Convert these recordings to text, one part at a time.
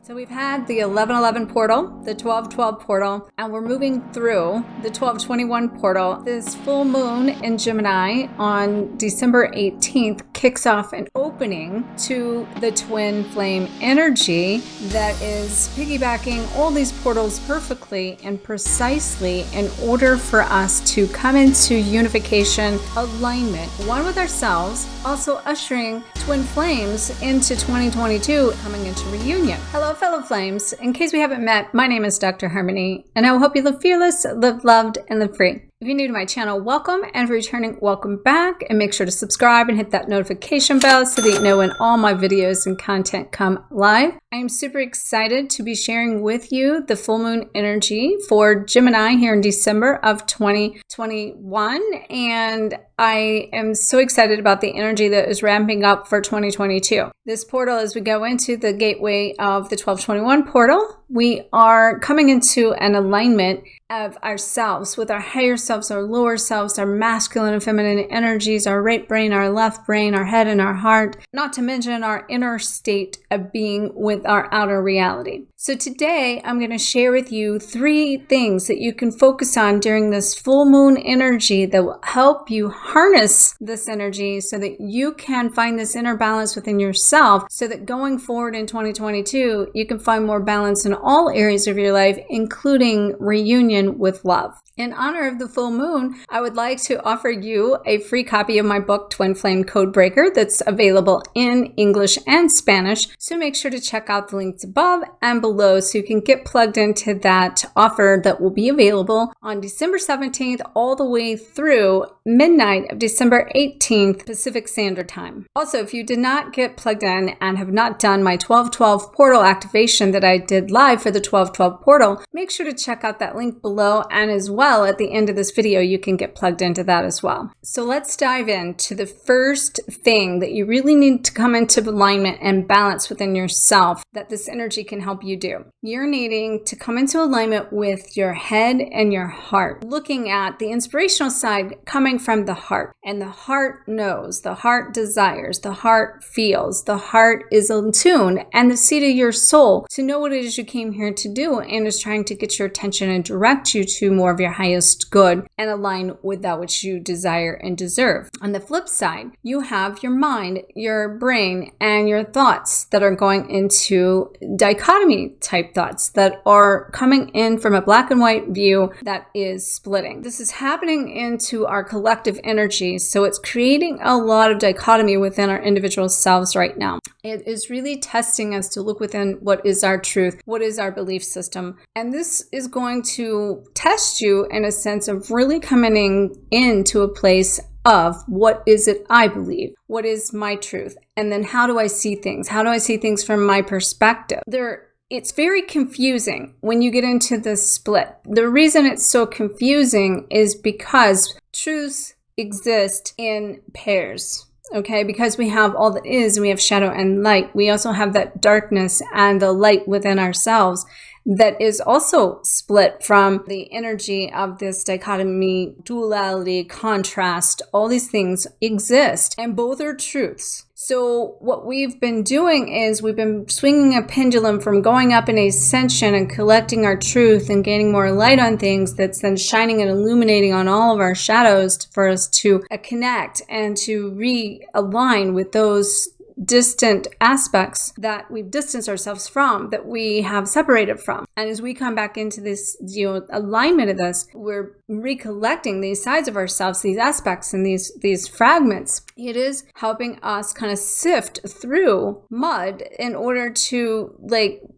So we've had the 1111 portal, the 1212 portal, and we're moving through the 1221 portal. This full moon in Gemini on December 18th kicks off an opening to the twin flame energy that is piggybacking all these portals perfectly and precisely in order for us to come into unification, alignment, one with ourselves, also ushering twin flames into 2022, coming into reunion. Hello, fellow flames. In case we haven't met, my name is Dr. Harmony, and I will help you live fearless, live loved, and live free. If you're new to my channel, welcome, and if you're returning, welcome back, and make sure to subscribe and hit that notification bell so that you know when all my videos and content come live. I am super excited to be sharing with you the full moon energy for Gemini here in December of 2021, and I am so excited about the energy that is ramping up for 2022. This portal, as we go into the gateway of the 1221 portal, we are coming into an alignment of ourselves with our higher selves, our lower selves, our masculine and feminine energies, our right brain, our left brain, our head and our heart, not to mention our inner state of being with our outer reality. So today I'm going to share with you 3 things that you can focus on during this full moon energy that will help you harness this energy so that you can find this inner balance within yourself, so that going forward in 2022 you can find more balance in all areas of your life, including reunion with love. In honor of the full moon, I would like to offer you a free copy of my book, Twin Flame Codebreaker, that's available in English and Spanish. So make sure to check out the links above and below so you can get plugged into that offer that will be available on December 17th all the way through midnight of December 18th Pacific Standard Time. Also, if you did not get plugged in and have not done my 1212 portal activation that I did live for the 1212 portal, make sure to check out that link below, and as well at the end of this video you can get plugged into that as well. So let's dive into the first thing that you really need to come into alignment and balance within yourself that this energy can help you do. You're needing to come into alignment with your head and your heart, looking at the inspirational side coming from the heart. And the heart knows, the heart desires, the heart feels, the heart is in tune, and the seat of your soul to know what it is you came here to do and is trying to get your attention and direct you to more of your highest good and align with that which you desire and deserve. On the flip side, you have your mind, your brain, and your thoughts that are going into dichotomy type thoughts that are coming in from a black and white view that is splitting. This is happening into our collective energy, so it's creating a lot of dichotomy within our individual selves right now. It is really testing us to look within what is our truth, what is our belief system, and this is going to test you in a sense of really coming into a place of what is it I believe? What is my truth? And then how do I see things? How do I see things from my perspective? It's very confusing when you get into this split. The reason it's so confusing is because truths exist in pairs. Okay, because we have all that is, and we have shadow and light. We also have that darkness and the light within ourselves that is also split from the energy of this dichotomy, duality, contrast. All these things exist, and both are truths. So what we've been doing is we've been swinging a pendulum from going up in ascension and collecting our truth and gaining more light on things that's then shining and illuminating on all of our shadows for us to connect and to realign with those distant aspects that we've distanced ourselves from, that we have separated from. And as we come back into this alignment of this, we're recollecting these sides of ourselves, these aspects and these fragments. It is helping us kind of sift through mud in order to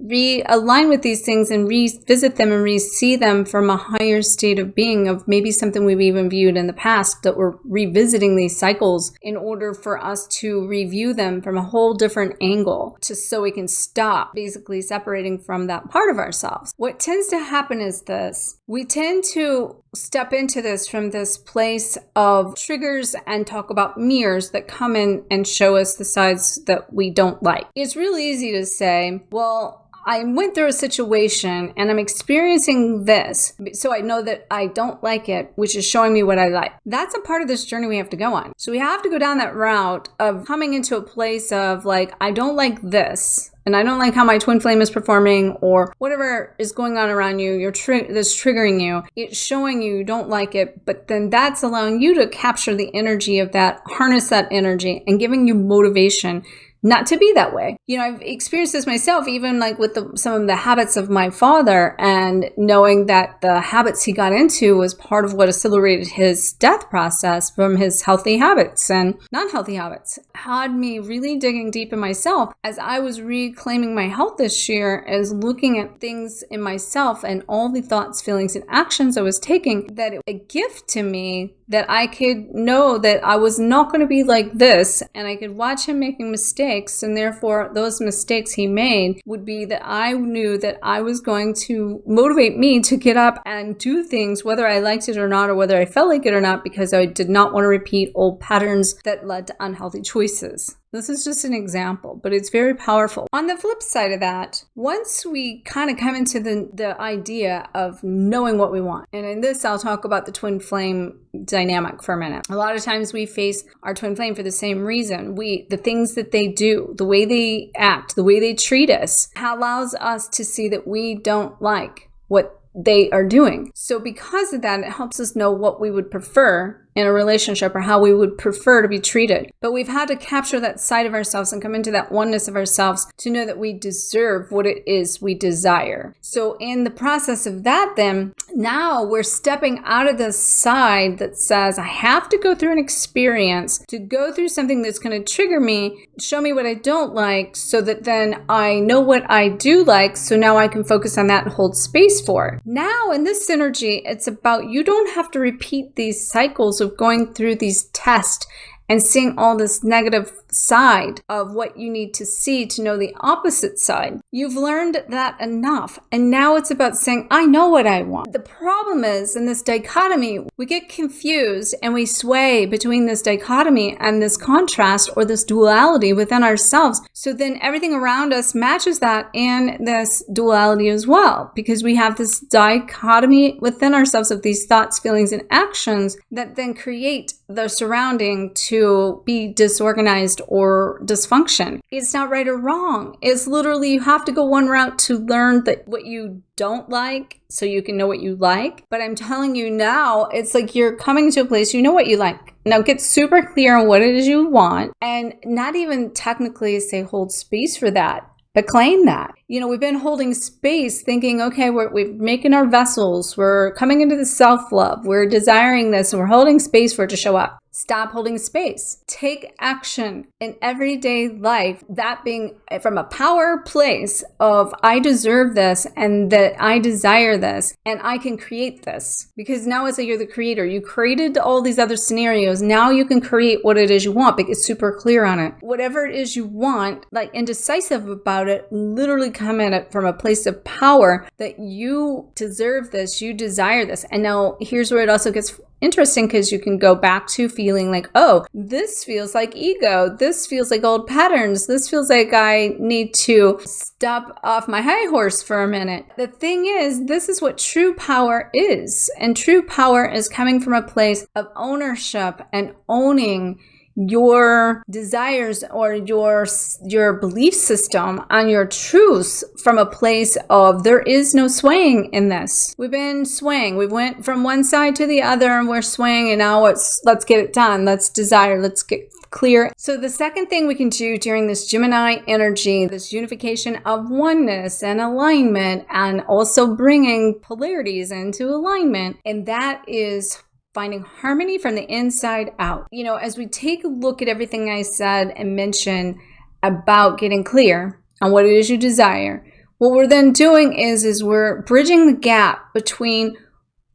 realign with these things and revisit them and re-see them from a higher state of being, of maybe something we've even viewed in the past, that we're revisiting these cycles in order for us to review them from a whole different angle, just so we can stop basically separating from that part of ourselves. What tends to happen is this: we tend to step into this from this place of triggers and talk about mirrors that come in and show us the sides that we don't like. It's really easy to say, well, I went through a situation and I'm experiencing this, so I know that I don't like it, which is showing me what I like. That's a part of this journey we have to go on. So we have to go down that route of coming into a place of like, I don't like this. and I don't like how my twin flame is performing, or whatever is going on around you, that's triggering you, it's showing you don't like it, but then that's allowing you to capture the energy of that, harness that energy, and giving you motivation not to be that way. I've experienced this myself, even like with some of the habits of my father, and knowing that the habits he got into was part of what accelerated his death process from his healthy habits and non-healthy habits, had me really digging deep in myself as I was reclaiming my health this year, as looking at things in myself and all the thoughts, feelings, and actions I was taking, that it was a gift to me that I could know that I was not going to be like this, and I could watch him making mistakes, and therefore those mistakes he made would be that I knew that I was going to motivate me to get up and do things whether I liked it or not, or whether I felt like it or not, because I did not want to repeat old patterns that led to unhealthy choices. This is just an example, but it's very powerful. On the flip side of that, once we kind of come into the idea of knowing what we want, and in this I'll talk about the twin flame dynamic for a minute. A lot of times we face our twin flame for the same reason. The things that they do, the way they act, the way they treat us, allows us to see that we don't like what they are doing. So because of that, it helps us know what we would prefer in a relationship, or how we would prefer to be treated. But we've had to capture that side of ourselves and come into that oneness of ourselves to know that we deserve what it is we desire. So in the process of that, then now we're stepping out of the side that says I have to go through an experience, to go through something that's going to trigger me, show me what I don't like, so that then I know what I do like, so now I can focus on that and hold space for it. Now in this synergy, it's about, you don't have to repeat these cycles of going through these tests and seeing all this negative side of what you need to see to know the opposite side. You've learned that enough. And now it's about saying, I know what I want. The problem is, in this dichotomy, we get confused and we sway between this dichotomy and this contrast, or this duality within ourselves. So then everything around us matches that in this duality as well, because we have this dichotomy within ourselves of these thoughts, feelings, and actions that then create the surrounding to be disorganized or dysfunction. It's not right or wrong. It's literally, you have to go one route to learn that what you don't like so you can know what you like. But I'm telling you now, it's like you're coming to a place, you know what you like. Now get super clear on what it is you want, and not even technically say hold space for that, but claim that. We've been holding space thinking, okay, we're making our vessels, we're coming into the self-love, we're desiring this, and we're holding space for it to show up. Stop holding space. Take action in everyday life, that being from a power place of I deserve this, and that I desire this, and I can create this. Because now it's like you're the creator. You created all these other scenarios. Now you can create what it is you want, but get super clear on it. Whatever it is you want, like indecisive about it, literally come at it from a place of power that you deserve this, you desire this. And now here's where it also gets interesting, because you can go back to feeling like, oh, this feels like ego. This feels like old patterns. This feels like I need to step off my high horse for a minute. The thing is, this is what true power is. And true power is coming from a place of ownership and owning your desires or your belief system on your truths from a place of there is no swaying in this. We've been swaying. We went from one side to the other and we're swaying, and now let's get it done. Let's desire. Let's get clear. So the second thing we can do during this Gemini energy, this unification of oneness and alignment, and also bringing polarities into alignment, and that is finding harmony from the inside out. As we take a look at everything I said and mentioned about getting clear on what it is you desire, what we're then doing is we're bridging the gap between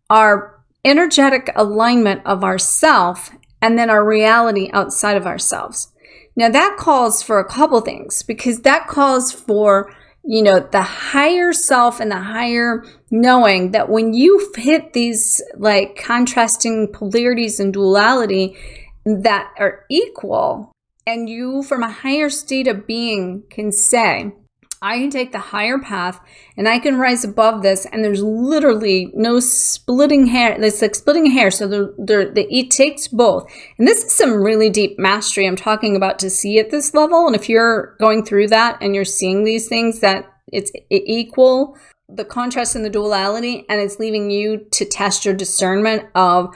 our energetic alignment of ourself and then our reality outside of ourselves. Now that calls for a couple things, because that calls for the higher self and the higher knowing that when you hit these like contrasting polarities and duality that are equal, and you from a higher state of being can say, I can take the higher path and I can rise above this, and there's literally no splitting hair. It's like splitting hair. So it takes both. And this is some really deep mastery I'm talking about to see at this level. And if you're going through that and you're seeing these things, that it's equal, the contrast and the duality, and it's leaving you to test your discernment of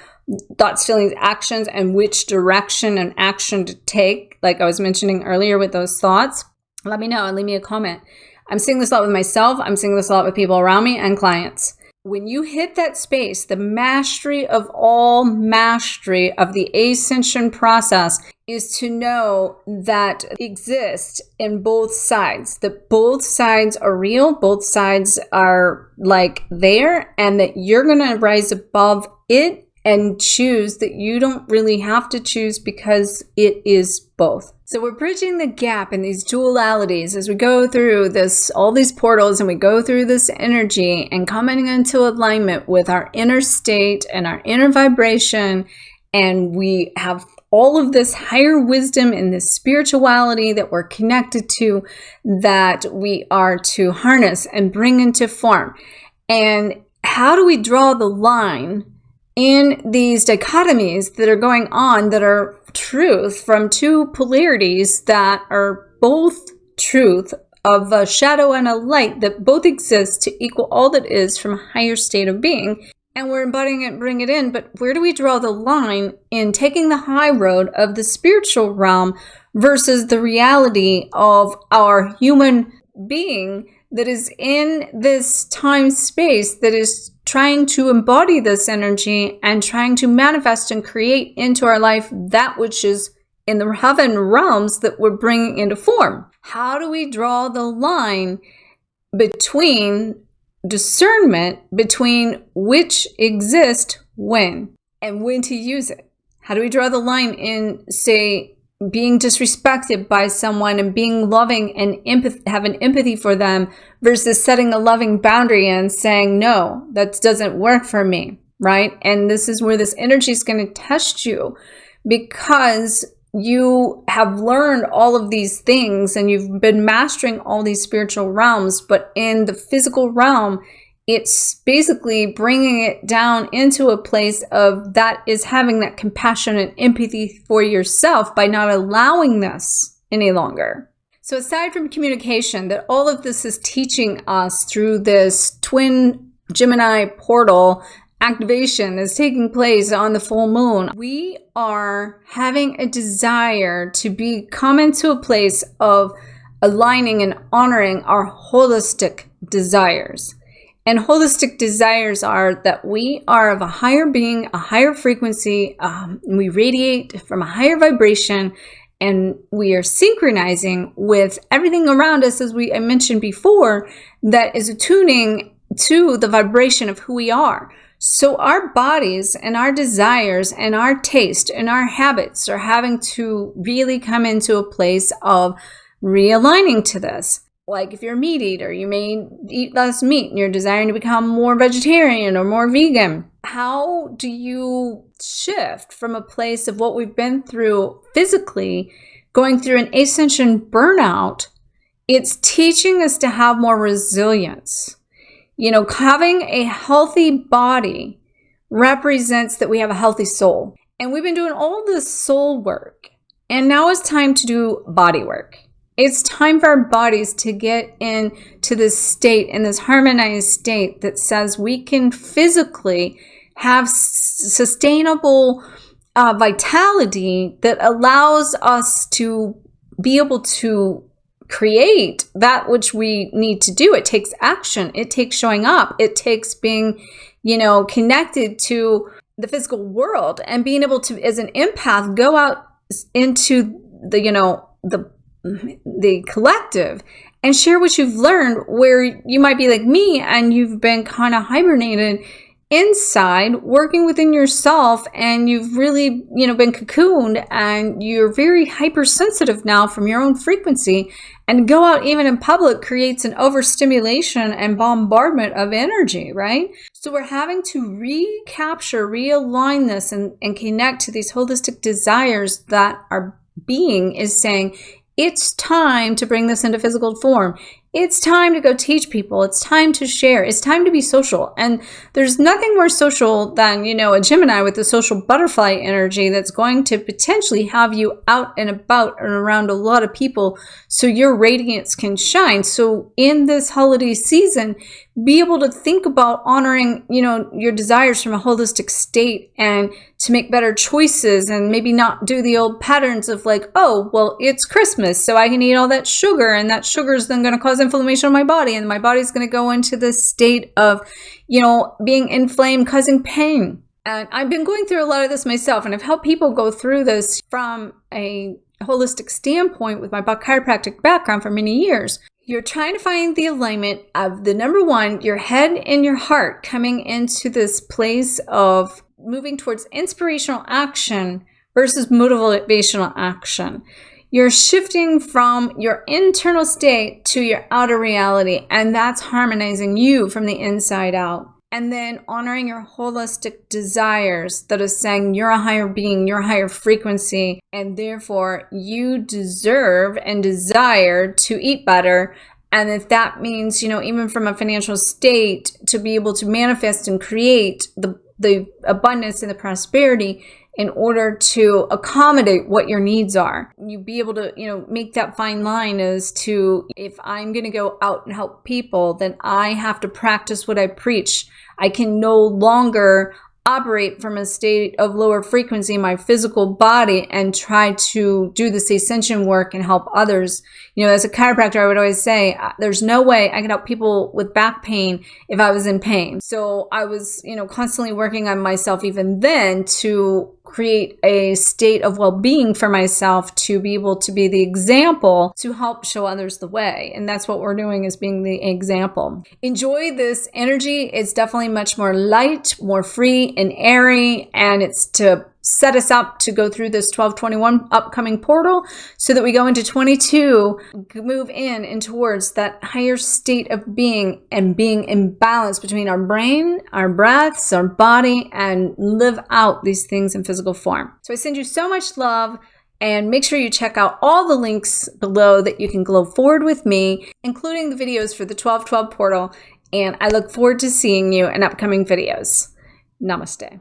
thoughts, feelings, actions, and which direction and action to take. Like I was mentioning earlier with those thoughts, let me know and leave me a comment. I'm seeing this a lot with myself. I'm seeing this a lot with people around me and clients. When you hit that space, the mastery of all mastery of the ascension process is to know that exists in both sides, that both sides are real, both sides are like there, and that you're going to rise above it and choose that you don't really have to choose because it is both. So we're bridging the gap in these dualities as we go through this, all these portals, and we go through this energy and coming into alignment with our inner state and our inner vibration. And we have all of this higher wisdom and this spirituality that we're connected to, that we are to harness and bring into form. And how do we draw the line in these dichotomies that are going on, that are truth from two polarities that are both truth, of a shadow and a light, that both exist to equal all that is from a higher state of being? And we're embodying it, bring it in. But where do we draw the line in taking the high road of the spiritual realm versus the reality of our human being that is in this time space, that is trying to embody this energy and trying to manifest and create into our life that which is in the heaven realms that we're bringing into form? How do we draw the line between discernment, between which exist when and when to use it? How do we draw the line in, say, being disrespected by someone and being loving and having empathy for them versus setting a loving boundary and saying, no, that doesn't work for me, right? And this is where this energy is going to test you, because you have learned all of these things and you've been mastering all these spiritual realms, but in the physical realm, it's basically bringing it down into a place of that is having that compassion and empathy for yourself by not allowing this any longer. So aside from communication, that all of this is teaching us through this twin Gemini portal activation that's taking place on the full moon, we are having a desire to come into a place of aligning and honoring our holistic desires. And holistic desires are that we are of a higher being, a higher frequency, we radiate from a higher vibration, and we are synchronizing with everything around us, as I mentioned before, that is attuning to the vibration of who we are. So our bodies and our desires and our taste and our habits are having to really come into a place of realigning to this. Like if you're a meat eater, you may eat less meat and you're desiring to become more vegetarian or more vegan. How do you shift from a place of what we've been through physically, going through an ascension burnout? It's teaching us to have more resilience. You know, having a healthy body represents that we have a healthy soul. And we've been doing all this soul work. And now it's time to do body work. It's time for our bodies to get into this state, in this harmonized state that says we can physically have sustainable vitality that allows us to be able to create that which we need to do. It takes action. It takes showing up. It takes being, connected to the physical world and being able to, as an empath, go out into the collective and share what you've learned, where you might be like me and you've been kind of hibernated inside, working within yourself, and you've really, been cocooned, and you're very hypersensitive now from your own frequency, and go out even in public creates an overstimulation and bombardment of energy, right? So we're having to recapture, realign this and connect to these holistic desires that our being is saying, it's time to bring this into physical form. it's time to go teach people. It's time to share. It's time to be social. And there's nothing more social than, you know, a Gemini with the social butterfly energy that's going to potentially have you out and about and around a lot of people so your radiance can shine. So in this holiday season, be able to think about honoring, you know, your desires from a holistic state and to make better choices and maybe not do the old patterns of like, oh, well, it's Christmas, so I can eat all that sugar, and that sugar is then going to cause inflammation on my body, and my body's going to go into this state of, you know, being inflamed, causing pain. And I've been going through a lot of this myself, and I've helped people go through this from a holistic standpoint with my chiropractic background for many years. You're trying to find the alignment of the number one, your head and your heart coming into this place of moving towards inspirational action versus motivational action. You're shifting from your internal state to your outer reality, and that's harmonizing you from the inside out. And then honoring your holistic desires that is saying you're a higher being, you're a higher frequency, and therefore you deserve and desire to eat better. And if that means, you know, even from a financial state, to be able to manifest and create the abundance and the prosperity in order to accommodate what your needs are. You be able to, you know, make that fine line as to, if I'm going to go out and help people, then I have to practice what I preach. I can no longer operate from a state of lower frequency in my physical body and try to do this ascension work and help others. You know, as a chiropractor, I would always say, there's no way I can help people with back pain if I was in pain. So I was, you know, constantly working on myself even then to create a state of well-being for myself, to be able to be the example to help show others the way. And that's what we're doing, is being the example. Enjoy this energy. It's definitely much more light, more free and airy, and it's to set us up to go through this 12/21 upcoming portal so that we go into 22, move in and towards that higher state of being and being in balance between our brain, our breaths, our body, and live out these things in physical form. So I send you so much love, and make sure you check out all the links below that you can glow forward with me, including the videos for the 12/12 portal. And I look forward to seeing you in upcoming videos. Namaste.